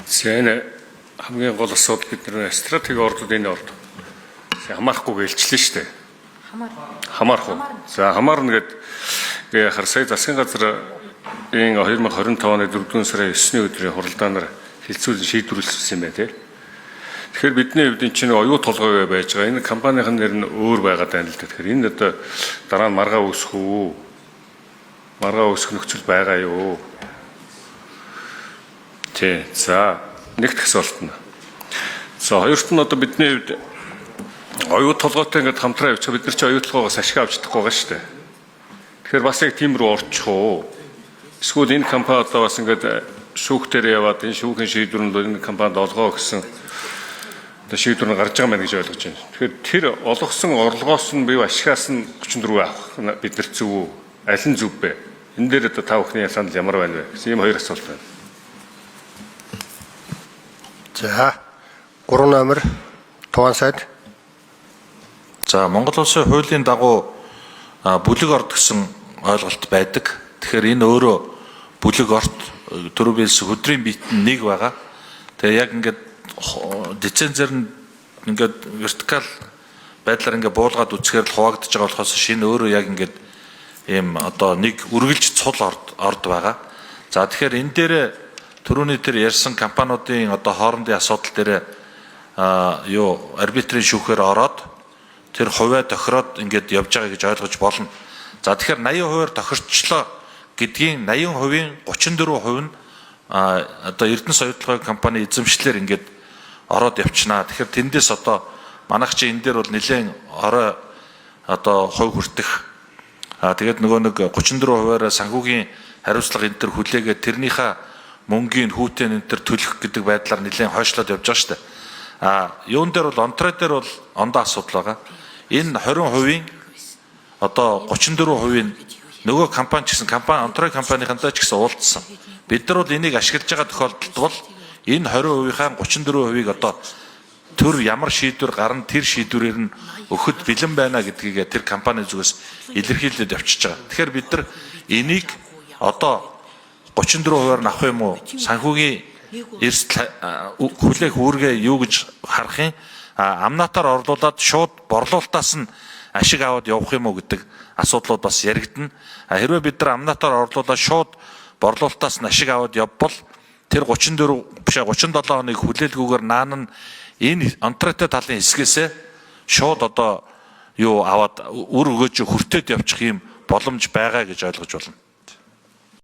Зэн хамгийн гол асуудал бид нэр стратеги ордод энэ орд хамаарахгүй гэлчлээ шүү дээ. Хамаарах уу? За хамаарна гэдэг яхаар сая засгийн газар энэ 2025 оны 4 сарын 9-ний өдрийн хуралдаанаар хэлцүүлэн шийдвэрлэсэн юм байна тий. Тэгэхээр бидний хувьд энэ чинь оюу толгой байж байгаа. Энэ компанийн нэр нь өөр байгаад байна л да. Тэгэхээр энэ одоо дараа нь маргаа үүсэх үү? Маргаа үүсэх нөхцөл байгаа юу? Тий. За нэгт асуулт нь. За хоёрт нь одоо бидний хувьд оюу толгойтой ингээд хамтраа явчих бид нар чи оюу толгойгоос ашиг авч чадахгүй байгаа шүү дээ. Тэгэхээр бас яг тийм рүү орчих уу? Эсвэл энэ компани одоо бас ингээд шүүхтэр яваад энэ шүүхийн шийдвэрэнд энэ компанид олгоо гэсэн одоо шийдвэр нь гарч байгаа мэн гэж ойлгож байна. Тэгэхээр тэр олгосон орлогоос нь бие ашигаас нь 34 авах бид нар зөв үү? Аль нь зөв бэ? Энэ дээр одоо та бүхний санал ямар байна вэ? Гэсэн ийм хоёр асуулт байна. За 3 номер Туван сайд. За Монгол улсын хуулийн дагуу бүлэг орд гэсэн ойлголт байдаг. Тэгэхээр энэ өөрөө бүлэг орд төрөбөлс хөдрийн биетэн нэг байгаа. Тэгээ яг ингээд децензер нь ингээд вертикал байдлаар ингээд буулгаад үцхээр л хуваагдаж байгаа болохоос шинэ өөрөө яг ингээд ийм одоо нэг үргэлж цул орд байгаа. За тэгэхээр энэ дээр түрүүний тэр ярьсан компаниудын одоо хоорондын асуудал дээр арбитрийн шүүхээр ороод тэр хувиа тохироод ингээд явж байгаа гэж ойлгож болно. За тэгэхээр 80%-аар тохирчлоо гэдгийн 80%-ийн 34% нь одоо Эрдэнэ соёлын компани эзэмшлэр ингээд ороод явчихнаа. Тэгэхээр тэндээс одоо манайх чи энэ дээр бол нэлээд орой одоо хувь хүртэх. Тэгээд нөгөө нэг 34%-аар санхүүгийн хариуцлага энэ төр хүлээгээд тэрнийхээ мөнгөний хүүтэн энэ төр төлөх гэдэг байдлаар нэлээд хойшлоод явж байгаа шүү дээ. Юун дээр бол онтрой дээр бол ондоо асуудал байгаа. Энэ 20%-ийн одоо 34%-ийн нөгөө компани ч гэсэн онтрой компанийнхантай ч гэсэн уулзсан. Бид нар бол энийг ашиглаж байгаа тохиолдолд бол энэ 20%-ийн 34%-ийг одоо төр ямар шийдвэр гарна тэр шийдвэрээр нь өгөхөд бэлэн байна гэдгийг тэр компани зүгээс илэрхийлээд явчихж байгаа. Тэгэхээр бид нар энийг одоо 34%-аар авах юм уу? Санхүүгийн эрсдэл хүлээх үүргээ юу гэж харах юм? Амнатаар орлуулад шууд борлуулалтаас нь ашиг аваад явах юм уу гэдэг асуудлууд бас яригдана. Хэрвээ бид нар амнатаар орлуулаад шууд борлуулалтаас нь ашиг аваад явбал тэр 37 хоног хүлээлгүйгээр наан нь энэ онтройтой талын хэсгээсээ шууд одоо юу аваад үр өгөөж хүртээд явчих юм боломж байгаа гэж ойлгож байна.